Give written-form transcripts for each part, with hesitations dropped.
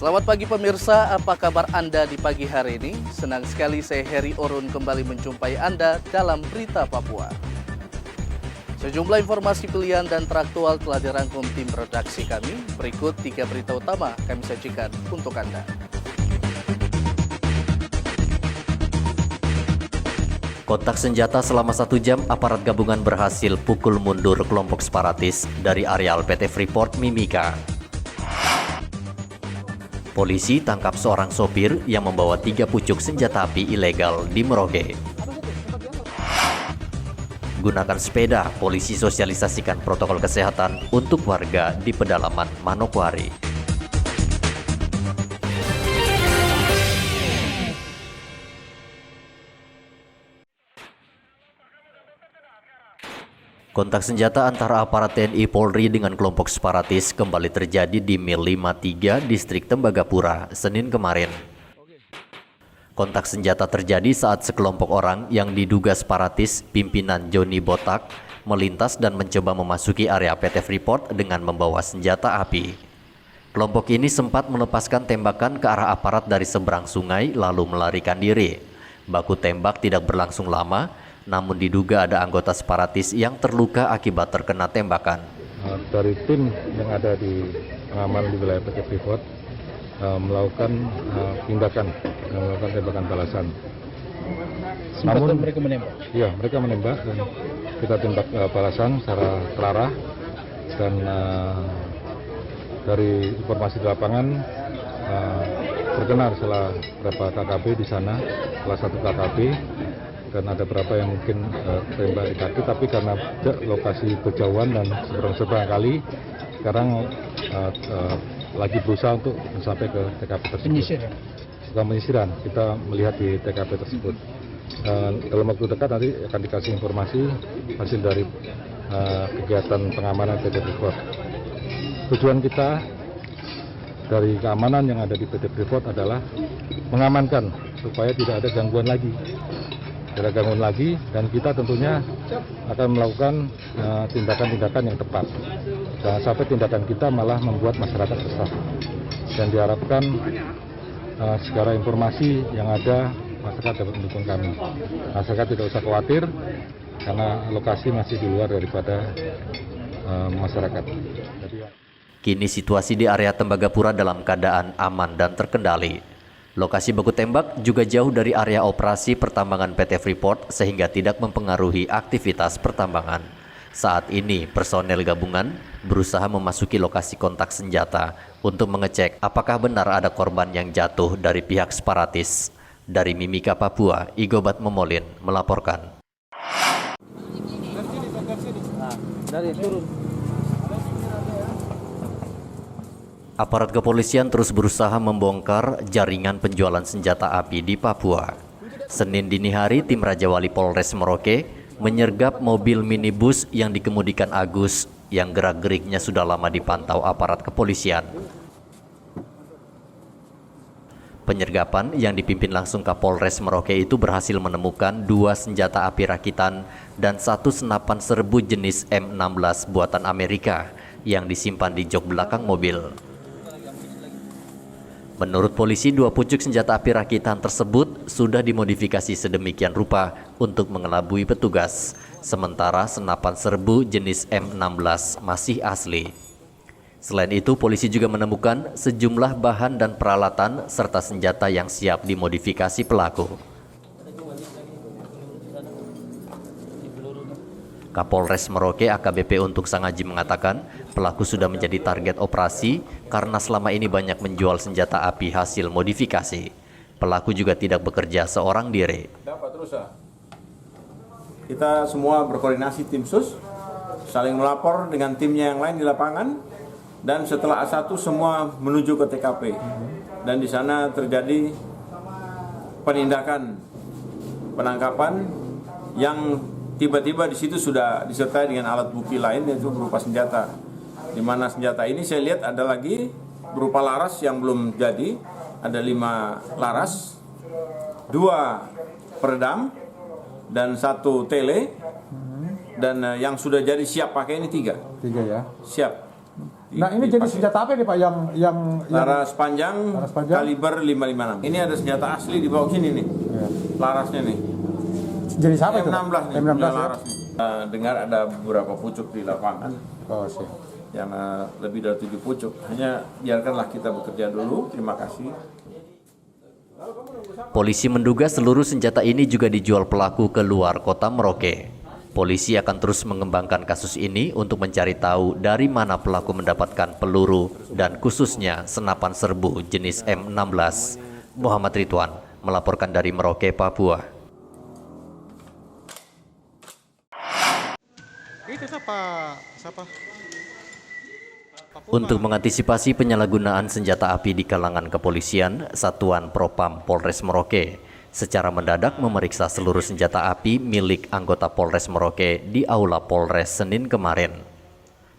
Selamat pagi pemirsa, apa kabar Anda di pagi hari ini? Senang sekali saya Heri Orun kembali menjumpai Anda dalam Berita Papua. Sejumlah informasi pilihan dan teraktual telah dirangkum tim redaksi kami. Berikut 3 berita utama kami sajikan untuk Anda. Kontak senjata selama 1 jam, aparat gabungan berhasil pukul mundur kelompok separatis dari areal PT Freeport Mimika. Polisi tangkap seorang sopir yang membawa 3 pucuk senjata api ilegal di Merauke. Gunakan sepeda, polisi sosialisasikan protokol kesehatan untuk warga di pedalaman Manokwari. Kontak senjata antara aparat TNI Polri dengan kelompok separatis kembali terjadi di Mil 53, Distrik Tembagapura, Senin kemarin. Kontak senjata terjadi saat sekelompok orang yang diduga separatis pimpinan Joni Botak melintas dan mencoba memasuki area PT Freeport dengan membawa senjata api. Kelompok ini sempat melepaskan tembakan ke arah aparat dari seberang sungai lalu melarikan diri. Baku tembak tidak berlangsung lama, namun diduga ada anggota separatis yang terluka akibat terkena tembakan. Dari tim yang ada di pengamanan di wilayah PT Freeport melakukan tindakan, melakukan tembakan balasan. Namun mereka menembak? Iya, mereka menembak dan kita tembak balasan secara terarah. Dan dari informasi di lapangan terkena salah beberapa KKP di sana, salah satu KKP. Dan ada beberapa yang mungkin tembak di kaki, tapi karena lokasi berjauhan dan seberang kali, sekarang lagi berusaha untuk sampai ke TKP tersebut. Bukan penyisiran, kita melihat di TKP tersebut. Dalam waktu dekat nanti akan dikasih informasi hasil dari kegiatan pengamanan PT Freeport. Tujuan kita dari keamanan yang ada di PT Freeport adalah mengamankan supaya tidak ada gangguan lagi. Dan kita tentunya akan melakukan tindakan-tindakan yang tepat. Jangan sampai tindakan kita malah membuat masyarakat resah. Dan diharapkan segala informasi yang ada, masyarakat dapat mendukung kami. Masyarakat tidak usah khawatir karena lokasi masih di luar daripada masyarakat. Kini situasi di area Tembagapura dalam keadaan aman dan terkendali. Lokasi baku tembak juga jauh dari area operasi pertambangan PT Freeport sehingga tidak mempengaruhi aktivitas pertambangan. Saat ini personel gabungan berusaha memasuki lokasi kontak senjata untuk mengecek apakah benar ada korban yang jatuh dari pihak separatis. Dari Mimika, Papua, Igobat Memolin melaporkan. Aparat kepolisian terus berusaha membongkar jaringan penjualan senjata api di Papua. Senin dini hari, tim Raja Wali Polres Merauke menyergap mobil minibus yang dikemudikan Agus yang gerak-geriknya sudah lama dipantau aparat kepolisian. Penyergapan yang dipimpin langsung Kapolres Merauke itu berhasil menemukan 2 senjata api rakitan dan 1 senapan serbu jenis M16 buatan Amerika yang disimpan di jok belakang mobil. Menurut polisi, 2 pucuk senjata api rakitan tersebut sudah dimodifikasi sedemikian rupa untuk mengelabui petugas, sementara senapan serbu jenis M16 masih asli. Selain itu, polisi juga menemukan sejumlah bahan dan peralatan serta senjata yang siap dimodifikasi pelaku. Kapolres Merauke AKBP Untuk Sangaji mengatakan pelaku sudah menjadi target operasi karena selama ini banyak menjual senjata api hasil modifikasi. Pelaku juga tidak bekerja seorang diri. Kita semua berkoordinasi tim sus, saling melapor dengan timnya yang lain di lapangan, dan setelah A1 semua menuju ke TKP. Dan di sana terjadi penindakan, penangkapan yang tiba-tiba di situ sudah disertai dengan alat bukti lain yaitu berupa senjata. Di mana senjata ini saya lihat ada lagi berupa laras yang belum jadi, ada 5 laras, 2 peredam dan 1 tele, dan yang sudah jadi siap pakai ini 3. 3 ya. Siap. Nah ini jenis senjata apa nih Pak yang laras panjang, laras panjang kaliber 556. Ini ada senjata asli di bawah sini nih. Ya. Larasnya nih. Jenis apa itu? M16 nih. M16 ya? Laras nih. Dengar ada beberapa pucuk di lapangan. Oh sih. Yang lebih dari 7 pucuk. Hanya biarkanlah kita bekerja dulu. Terima kasih. Polisi menduga seluruh senjata ini juga dijual pelaku ke luar kota Merauke. Polisi akan terus mengembangkan kasus ini untuk mencari tahu dari mana pelaku mendapatkan peluru dan khususnya senapan serbu jenis M16. Muhammad Ridwan melaporkan dari Merauke, Papua. Untuk mengantisipasi penyalahgunaan senjata api di kalangan kepolisian, Satuan Propam Polres Merauke secara mendadak memeriksa seluruh senjata api milik anggota Polres Merauke di Aula Polres Senin kemarin.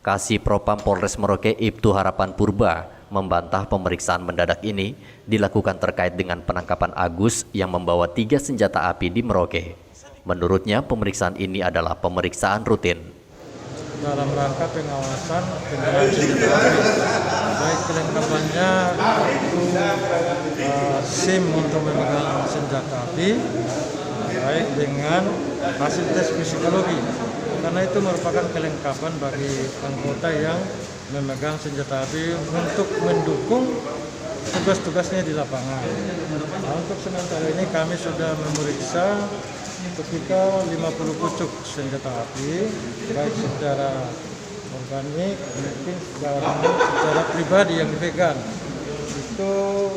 Kasih Propam Polres Merauke Ibtu Harapan Purba membantah pemeriksaan mendadak ini dilakukan terkait dengan penangkapan Agus yang membawa 3 senjata api di Merauke. Menurutnya pemeriksaan ini adalah pemeriksaan rutin. Dalam rangka pengawasan penggunaan senjata api, baik kelengkapannya itu SIM untuk memegang senjata api, baik dengan hasil tes psikologi, karena itu merupakan kelengkapan bagi anggota yang memegang senjata api untuk mendukung tugas-tugasnya di lapangan. Nah, untuk sementara ini kami sudah memeriksa ketika 50 pucuk senjata api, baik secara organik mungkin secara pribadi yang dipegang. Itu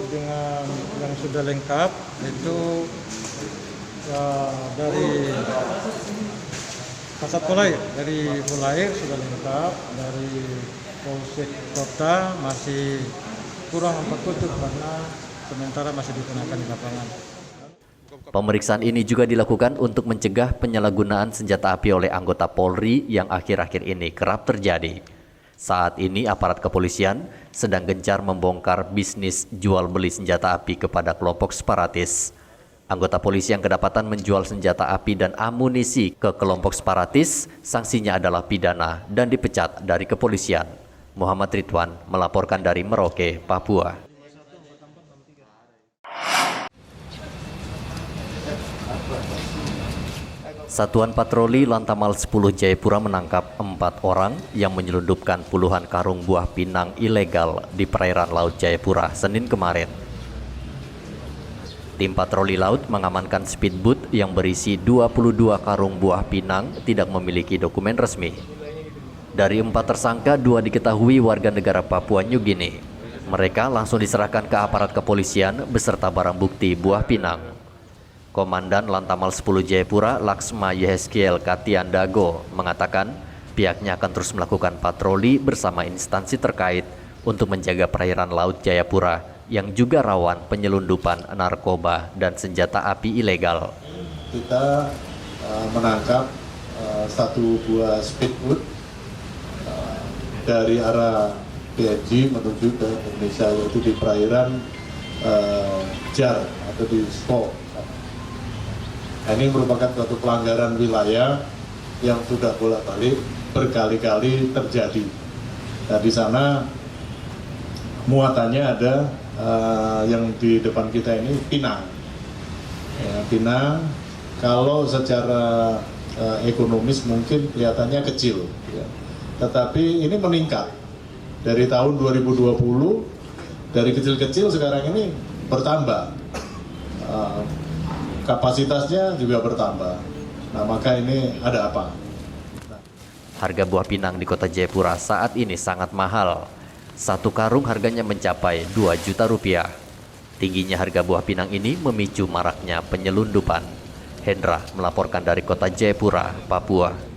dengan yang sudah lengkap, itu dari Kasat Polair, dari Polair sudah lengkap, dari Polsek Kota masih kurang 4 pucuk karena sementara masih digunakan di lapangan. Pemeriksaan ini juga dilakukan untuk mencegah penyalahgunaan senjata api oleh anggota Polri yang akhir-akhir ini kerap terjadi. Saat ini aparat kepolisian sedang gencar membongkar bisnis jual beli senjata api kepada kelompok separatis. Anggota polisi yang kedapatan menjual senjata api dan amunisi ke kelompok separatis, sanksinya adalah pidana dan dipecat dari kepolisian. Muhammad Ridwan melaporkan dari Merauke, Papua. Satuan Patroli Lantamal 10 Jayapura menangkap 4 orang yang menyelundupkan puluhan karung buah pinang ilegal di perairan Laut Jayapura Senin kemarin. Tim patroli laut mengamankan speedboat yang berisi 22 karung buah pinang tidak memiliki dokumen resmi. Dari 4 tersangka, 2 diketahui warga negara Papua New Guinea. Mereka langsung diserahkan ke aparat kepolisian beserta barang bukti buah pinang. Komandan Lantamal 10 Jayapura Laksma Yehezkiel Katiandago mengatakan pihaknya akan terus melakukan patroli bersama instansi terkait untuk menjaga perairan Laut Jayapura yang juga rawan penyelundupan narkoba dan senjata api ilegal. Kita menangkap 1 buah speedboat dari arah PNG menuju ke Indonesia, yaitu di perairan Jar atau di Spok. Ini merupakan suatu pelanggaran wilayah yang sudah bolak-balik berkali-kali terjadi. Nah, di sana muatannya ada yang di depan kita ini pinang. Ya, pinang kalau secara ekonomis mungkin kelihatannya kecil, ya. Tetapi ini meningkat dari tahun 2020, dari kecil-kecil sekarang ini bertambah. Kapasitasnya juga bertambah. Nah, maka ini ada apa? Harga buah pinang di kota Jayapura saat ini sangat mahal. 1 karung harganya mencapai 2 juta rupiah. Tingginya harga buah pinang ini memicu maraknya penyelundupan. Hendra melaporkan dari kota Jayapura, Papua.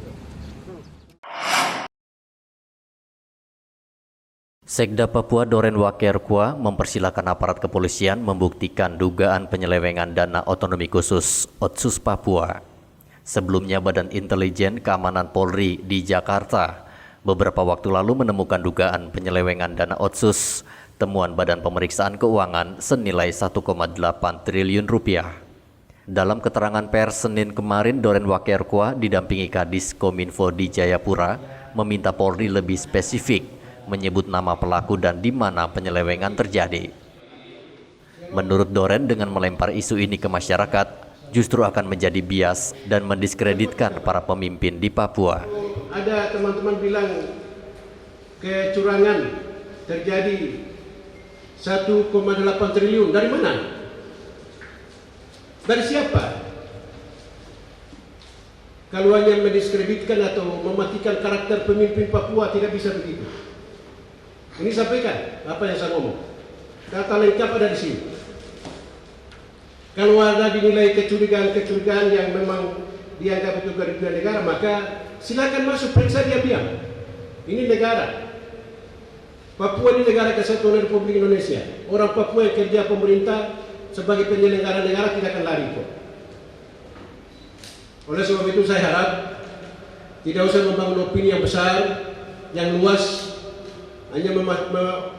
Sekda Papua Doren Wakerkua mempersilahkan aparat kepolisian membuktikan dugaan penyelewengan dana otonomi khusus Otsus Papua. Sebelumnya Badan Intelijen Keamanan Polri di Jakarta beberapa waktu lalu menemukan dugaan penyelewengan dana Otsus, temuan Badan Pemeriksaan Keuangan senilai 1,8 triliun rupiah. Dalam keterangan pers Senin kemarin, Doren Wakerkua didampingi Kadis Kominfo di Jayapura meminta Polri lebih spesifik menyebut nama pelaku dan di mana penyelewengan terjadi. Menurut Doren, dengan melempar isu ini ke masyarakat, justru akan menjadi bias dan mendiskreditkan para pemimpin di Papua. Ada teman-teman bilang kecurangan terjadi 1,8 triliun. Dari mana? Dari siapa? Kalau hanya mendiskreditkan atau mematikan karakter pemimpin Papua, tidak bisa begitu. Ini sampaikan apa yang saya ngomong. Data lengkap ada di sini. Kalau ada dinilai kecurigaan-kecurigaan yang memang dianggap itu kerugian negara, maka silakan masuk, periksa diam-diam. Ini negara. Papua ini negara kesatuan Republik Indonesia. Orang Papua yang kerja pemerintah sebagai penyelenggara negara tidak akan lari kok. Oleh sebab itu saya harap tidak usah membangun opini yang besar, yang luas, hanya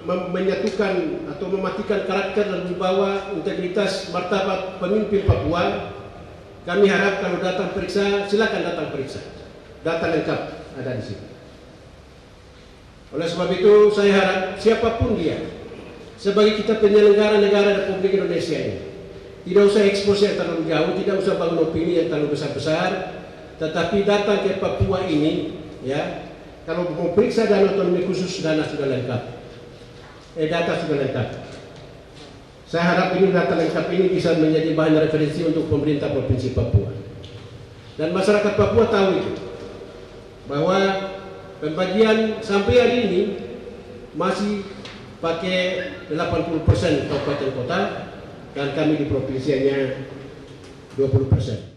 menyatukan atau mematikan karakter dan wibawa integritas martabat pemimpin Papua. Kami harap kalau datang periksa, silakan datang periksa. Data lengkap ada di sini. Oleh sebab itu saya harap siapapun dia, sebagai kita penyelenggara negara Republik Indonesia ini, tidak usah ekspos yang terlalu jauh, tidak usah bangun opini yang terlalu besar-besar, tetapi datang ke Papua ini, ya, kalau mau periksa dana otonomi khusus, dana sudah lengkap, data sudah lengkap. Saya harap ini data lengkap ini bisa menjadi bahan referensi untuk pemerintah Provinsi Papua. Dan masyarakat Papua tahu itu, bahwa pembagian sampai hari ini masih pakai 80% kabupaten kota, dan kami di provinsinya 20%.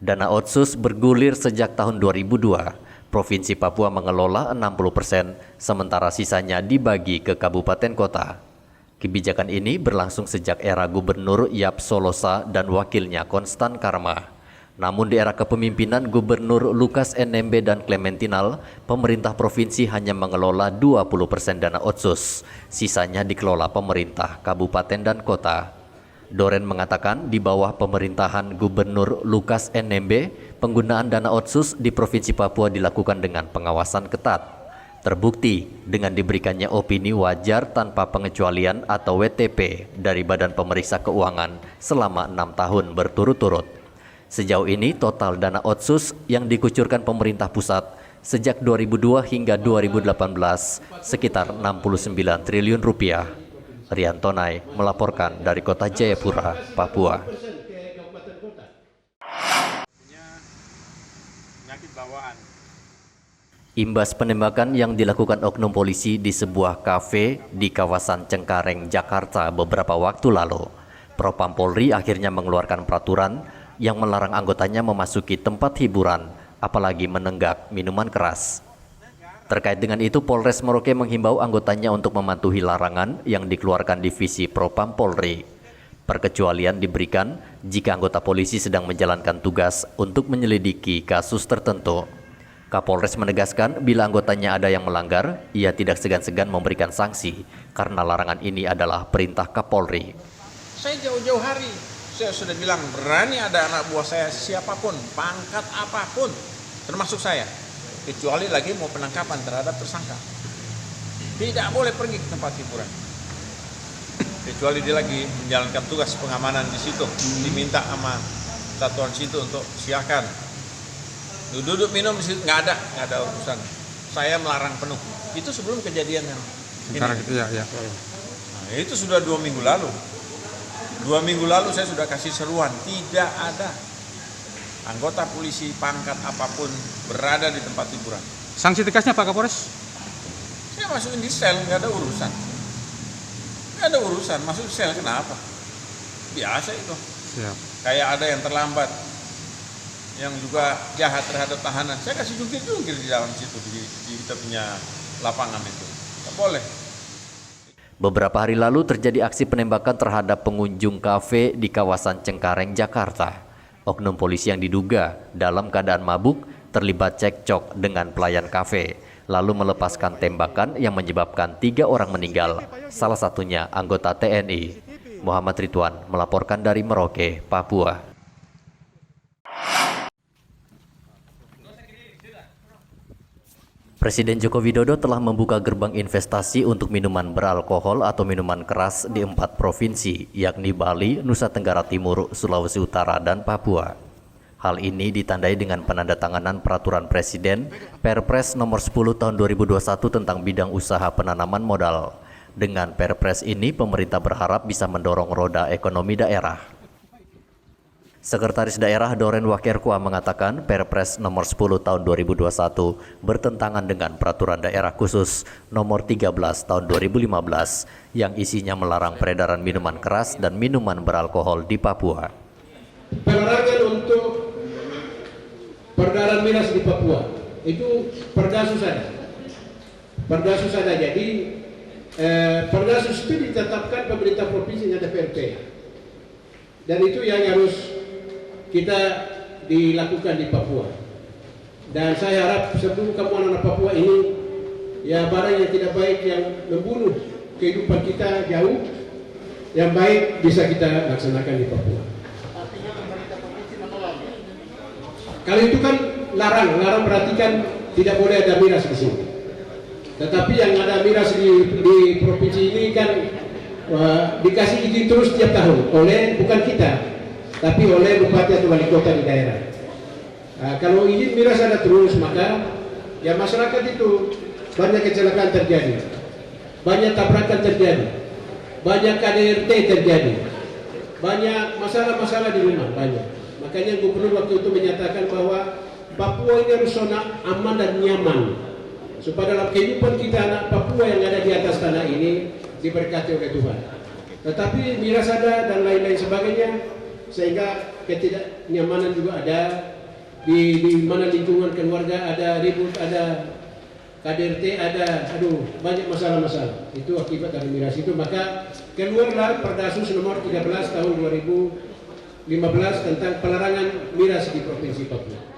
Dana Otsus bergulir sejak tahun 2002. Provinsi Papua mengelola 60%, sementara sisanya dibagi ke kabupaten kota. Kebijakan ini berlangsung sejak era Gubernur Yap Solosa dan wakilnya Konstan Karma. Namun di era kepemimpinan Gubernur Lukas NMB dan Clementinal, pemerintah provinsi hanya mengelola 20% dana Otsus. Sisanya dikelola pemerintah kabupaten dan kota. Doren mengatakan di bawah pemerintahan Gubernur Lukas NMB, penggunaan dana Otsus di Provinsi Papua dilakukan dengan pengawasan ketat. Terbukti dengan diberikannya opini wajar tanpa pengecualian atau WTP dari Badan Pemeriksa Keuangan selama 6 tahun berturut-turut. Sejauh ini total dana Otsus yang dikucurkan pemerintah pusat sejak 2002 hingga 2018 sekitar 69 triliun rupiah. Rian Tonai melaporkan dari kota Jayapura, Papua. Imbas penembakan yang dilakukan oknum polisi di sebuah kafe di kawasan Cengkareng, Jakarta beberapa waktu lalu, Propam Polri akhirnya mengeluarkan peraturan yang melarang anggotanya memasuki tempat hiburan, apalagi menenggak minuman keras. Terkait dengan itu, Polres Merauke menghimbau anggotanya untuk mematuhi larangan yang dikeluarkan Divisi Propam Polri. Perkecualian diberikan jika anggota polisi sedang menjalankan tugas untuk menyelidiki kasus tertentu. Kapolres menegaskan bila anggotanya ada yang melanggar, ia tidak segan-segan memberikan sanksi karena larangan ini adalah perintah Kapolri. Saya jauh-jauh hari, saya sudah bilang berani ada anak buah saya siapapun, pangkat apapun, termasuk saya. Kecuali lagi mau penangkapan terhadap tersangka. Tidak boleh pergi ke tempat hiburan. Kecuali dia lagi menjalankan tugas pengamanan di situ. Diminta sama satuan situ untuk silakan. Duduk minum di situ, nggak ada urusan. Saya melarang penuh. Itu sebelum kejadian yang ini. Nah, itu sudah 2 minggu lalu. 2 minggu lalu saya sudah kasih seruan, tidak ada anggota polisi pangkat apapun berada di tempat hiburan. Sanksi tegasnya Pak Kapolres? Saya masukin di sel, nggak ada urusan. Nggak ada urusan, masuk di sel kenapa? Biasa itu. Siap. Kayak ada yang terlambat, yang juga jahat terhadap tahanan. Saya kasih jungkir-jungkir di dalam situ, di kita punya lapangan itu. Nggak boleh. Beberapa hari lalu terjadi aksi penembakan terhadap pengunjung kafe di kawasan Cengkareng, Jakarta. Oknum polisi yang diduga dalam keadaan mabuk terlibat cekcok dengan pelayan kafe, lalu melepaskan tembakan yang menyebabkan 3 orang meninggal, salah satunya anggota TNI. Muhammad Ridwan melaporkan dari Merauke, Papua. Presiden Joko Widodo telah membuka gerbang investasi untuk minuman beralkohol atau minuman keras di 4 provinsi, yakni Bali, Nusa Tenggara Timur, Sulawesi Utara, dan Papua. Hal ini ditandai dengan penandatanganan Peraturan Presiden Perpres Nomor 10 Tahun 2021 tentang bidang usaha penanaman modal. Dengan Perpres ini, pemerintah berharap bisa mendorong roda ekonomi daerah. Sekretaris Daerah Doren Wakerkua mengatakan Perpres Nomor 10 Tahun 2021 bertentangan dengan Peraturan Daerah Khusus Nomor 13 Tahun 2015 yang isinya melarang peredaran minuman keras dan minuman beralkohol di Papua. Pelarangan untuk peredaran miras di Papua itu Perdasus ada. Jadi Perdasus itu ditetapkan pemerintah provinsi ada PRT, dan itu yang harus kita dilakukan di Papua. Dan saya harap sebelum kamu anak-anak Papua ini, ya barang yang tidak baik yang membunuh kehidupan kita jauh, yang baik bisa kita laksanakan di Papua. Artinya pemerintah provinsi menolak. Kalau itu kan larang berarti kan tidak boleh ada miras di sini. Tetapi yang ada miras di provinsi ini kan dikasih izin terus tiap tahun oleh bukan kita, tapi oleh bupati atau wali kota di daerah. Kalau izin miras ada terus, maka ya masyarakat itu banyak kecelakaan terjadi, banyak tabrakan terjadi, banyak KDRT terjadi, banyak masalah-masalah di rumah, banyak. Makanya gubernur waktu itu menyatakan bahwa Papua ini harus zona aman dan nyaman, supaya dalam kehidupan kita anak Papua yang ada di atas tanah ini diberkati oleh Tuhan. Tetapi miras ada dan lain-lain sebagainya, sehingga ketidaknyamanan juga ada di mana lingkungan keluarga ada ribut, ada KDRT, ada banyak masalah-masalah. Itu akibat dari miras itu. Maka keluarlah Perdasus nomor 13 tahun 2015 tentang pelarangan miras di Provinsi Papua.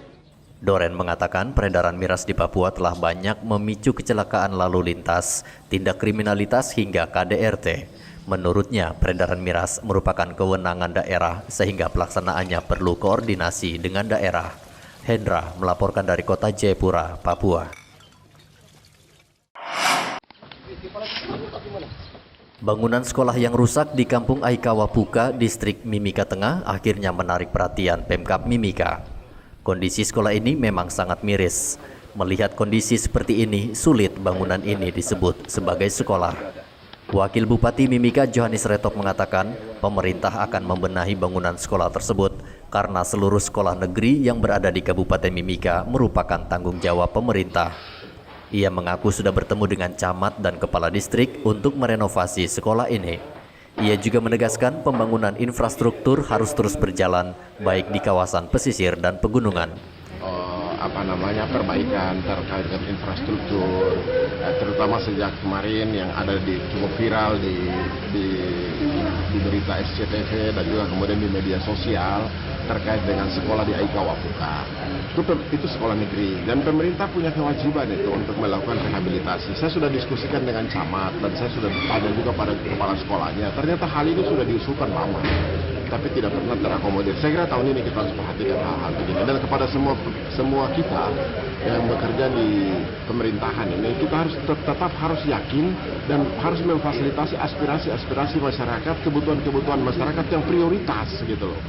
Doren mengatakan peredaran miras di Papua telah banyak memicu kecelakaan lalu lintas, tindak kriminalitas hingga KDRT. Menurutnya, peredaran miras merupakan kewenangan daerah sehingga pelaksanaannya perlu koordinasi dengan daerah. Hendra melaporkan dari kota Jayapura, Papua. Bangunan sekolah yang rusak di Kampung Aikawa Puka, Distrik Mimika Tengah akhirnya menarik perhatian Pemkab Mimika. Kondisi sekolah ini memang sangat miris. Melihat kondisi seperti ini, sulit bangunan ini disebut sebagai sekolah. Wakil Bupati Mimika Johannes Retop mengatakan, pemerintah akan membenahi bangunan sekolah tersebut karena seluruh sekolah negeri yang berada di Kabupaten Mimika merupakan tanggung jawab pemerintah. Ia mengaku sudah bertemu dengan camat dan kepala distrik untuk merenovasi sekolah ini. Ia juga menegaskan pembangunan infrastruktur harus terus berjalan, baik di kawasan pesisir dan pegunungan. Perbaikan terkait dengan infrastruktur, terutama sejak kemarin yang ada cukup viral di berita SCTV dan juga kemudian di media sosial terkait dengan sekolah di Aikawa Puka. Itu sekolah negeri dan pemerintah punya kewajiban itu untuk melakukan rehabilitasi. Saya sudah diskusikan dengan camat dan saya sudah tanya juga pada kepala sekolahnya. Ternyata hal ini sudah diusulkan lama, tapi tidak pernah terakomodir. Saya kira tahun ini kita harus perhatikan hal-hal begini. Dan kepada semua kita yang bekerja di pemerintahan ini, kita harus tetap harus yakin dan harus memfasilitasi aspirasi masyarakat, kebutuhan masyarakat yang prioritas gitu loh.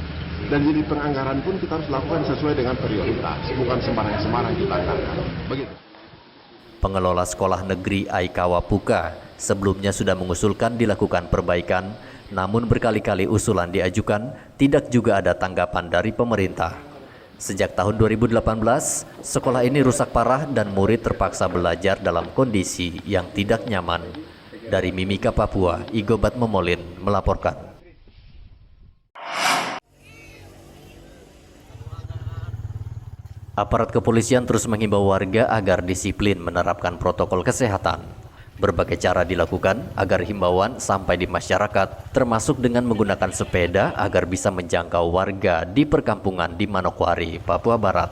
Dan jadi penganggaran pun kita harus lakukan sesuai dengan prioritas, bukan sembarang kita anggarkan. Begitu. Pengelola sekolah negeri Aikawa Puka sebelumnya sudah mengusulkan dilakukan perbaikan, namun berkali-kali usulan diajukan, tidak juga ada tanggapan dari pemerintah. Sejak tahun 2018, sekolah ini rusak parah dan murid terpaksa belajar dalam kondisi yang tidak nyaman. Dari Mimika, Papua, Igobat Momolin melaporkan. Aparat kepolisian terus menghimbau warga agar disiplin menerapkan protokol kesehatan. Berbagai cara dilakukan agar himbauan sampai di masyarakat, termasuk dengan menggunakan sepeda agar bisa menjangkau warga di perkampungan di Manokwari, Papua Barat.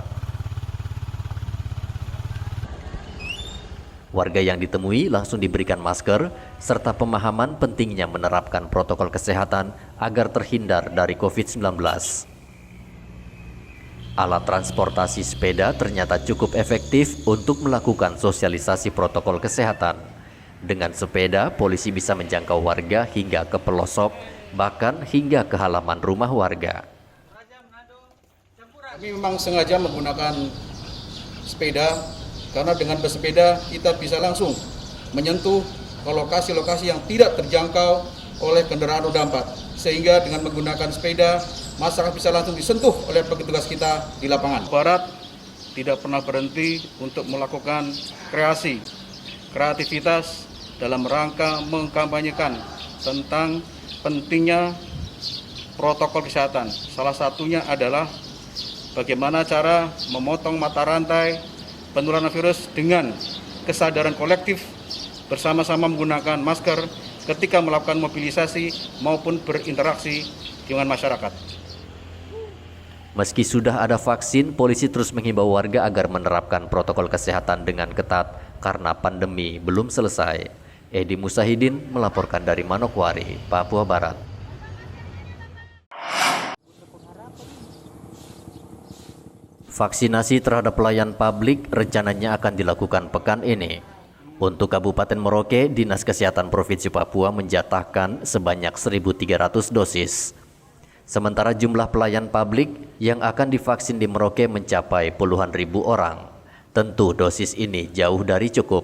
Warga yang ditemui langsung diberikan masker, serta pemahaman pentingnya menerapkan protokol kesehatan agar terhindar dari COVID-19. Alat transportasi sepeda ternyata cukup efektif untuk melakukan sosialisasi protokol kesehatan. Dengan sepeda, polisi bisa menjangkau warga hingga ke pelosok, bahkan hingga ke halaman rumah warga. Kami memang sengaja menggunakan sepeda karena dengan bersepeda kita bisa langsung menyentuh ke lokasi-lokasi yang tidak terjangkau oleh kendaraan roda 4. Sehingga dengan menggunakan sepeda, masyarakat bisa langsung disentuh oleh petugas kita di lapangan. Barat tidak pernah berhenti untuk melakukan kreativitas dalam rangka mengkampanyekan tentang pentingnya protokol kesehatan. Salah satunya adalah bagaimana cara memotong mata rantai penularan virus dengan kesadaran kolektif bersama-sama menggunakan masker ketika melakukan mobilisasi maupun berinteraksi dengan masyarakat. Meski sudah ada vaksin, polisi terus menghimbau warga agar menerapkan protokol kesehatan dengan ketat karena pandemi belum selesai. Edi Musahidin melaporkan dari Manokwari, Papua Barat. Vaksinasi terhadap pelayan publik rencananya akan dilakukan pekan ini. Untuk Kabupaten Merauke, Dinas Kesehatan Provinsi Papua menjatahkan sebanyak 1.300 dosis. Sementara jumlah pelayan publik yang akan divaksin di Merauke mencapai puluhan ribu orang. Tentu dosis ini jauh dari cukup.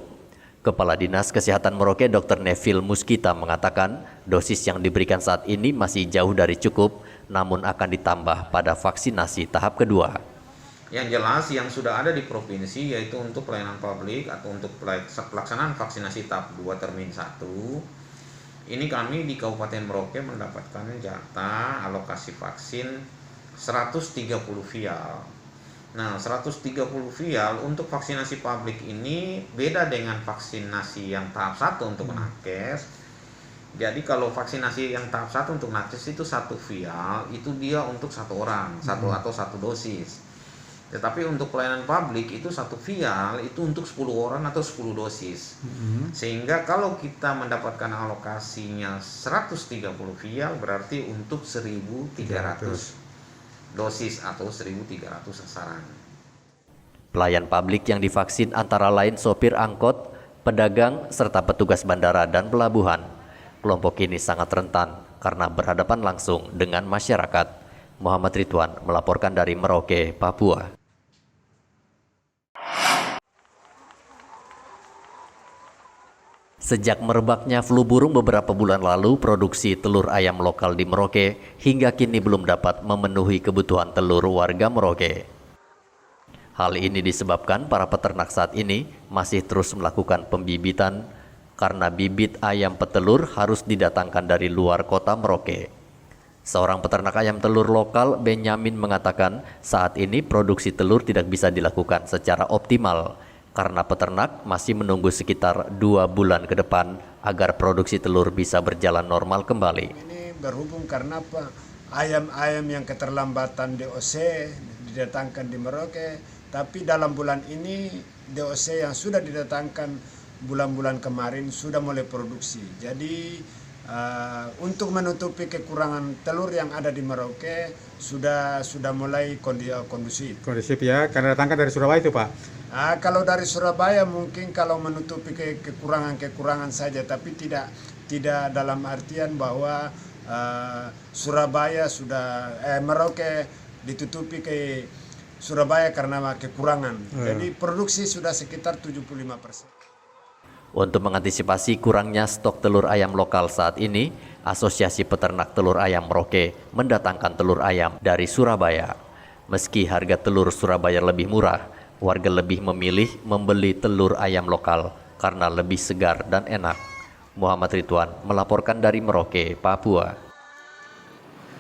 Kepala Dinas Kesehatan Merauke Dr. Neville Muskita mengatakan dosis yang diberikan saat ini masih jauh dari cukup, namun akan ditambah pada vaksinasi tahap kedua. Yang jelas yang sudah ada di provinsi yaitu untuk pelayanan publik atau untuk pelaksanaan vaksinasi tahap 2 termin 1. Ini kami di Kabupaten Merauke mendapatkan jatah alokasi vaksin 130 vial. Nah, 130 vial untuk vaksinasi publik ini beda dengan vaksinasi yang tahap 1 untuk nakes. Jadi kalau vaksinasi yang tahap 1 untuk nakes itu 1 vial, itu dia untuk 1 orang, atau 1 dosis. Tetapi untuk pelayanan publik itu 1 vial itu untuk 10 orang atau 10 dosis. Sehingga kalau kita mendapatkan alokasinya 130 vial berarti untuk 1.300 dosis atau 1.300 sasaran. Pelayan publik yang divaksin antara lain sopir angkot, pedagang, serta petugas bandara dan pelabuhan. Kelompok ini sangat rentan karena berhadapan langsung dengan masyarakat. Muhammad Ridwan melaporkan dari Merauke, Papua. Sejak merebaknya flu burung beberapa bulan lalu, produksi telur ayam lokal di Merauke hingga kini belum dapat memenuhi kebutuhan telur warga Merauke. Hal ini disebabkan para peternak saat ini masih terus melakukan pembibitan karena bibit ayam petelur harus didatangkan dari luar kota Merauke. Seorang peternak ayam telur lokal, Benyamin, mengatakan saat ini produksi telur tidak bisa dilakukan secara optimal karena peternak masih menunggu sekitar 2 bulan ke depan agar produksi telur bisa berjalan normal kembali. Ini berhubung karena apa? Ayam-ayam yang keterlambatan DOC didatangkan di Merauke, tapi dalam bulan ini DOC yang sudah didatangkan bulan-bulan kemarin sudah mulai produksi. Jadi untuk menutupi kekurangan telur yang ada di Merauke sudah mulai kondusif. Kondusif ya, karena datangkan dari Surabaya itu Pak? Kalau dari Surabaya mungkin kalau menutupi kekurangan saja, tapi tidak dalam artian bahwa Surabaya sudah Merauke ditutupi ke Surabaya karena kekurangan. Jadi produksi sudah sekitar 75%. Untuk mengantisipasi kurangnya stok telur ayam lokal saat ini, Asosiasi Peternak Telur Ayam Merauke mendatangkan telur ayam dari Surabaya. Meski harga telur Surabaya lebih murah, warga lebih memilih membeli telur ayam lokal karena lebih segar dan enak. Muhammad Ridwan melaporkan dari Merauke, Papua.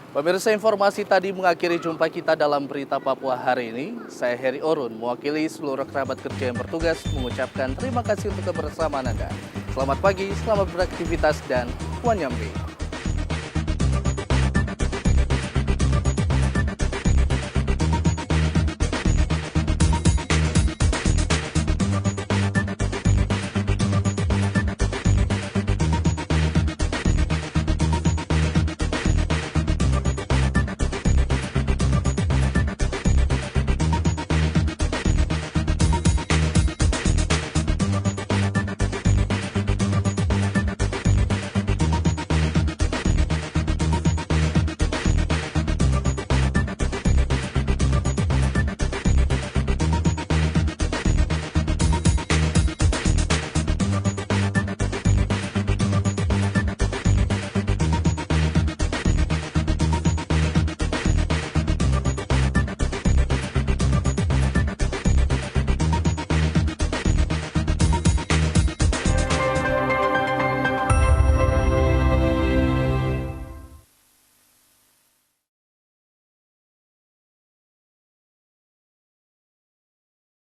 Pemirsa, informasi tadi mengakhiri jumpa kita dalam Berita Papua hari ini. Saya Heri Orun, mewakili seluruh kerabat kerja yang bertugas, mengucapkan terima kasih untuk kebersamaan Anda. Selamat pagi, selamat beraktivitas, dan Wan Nyampe.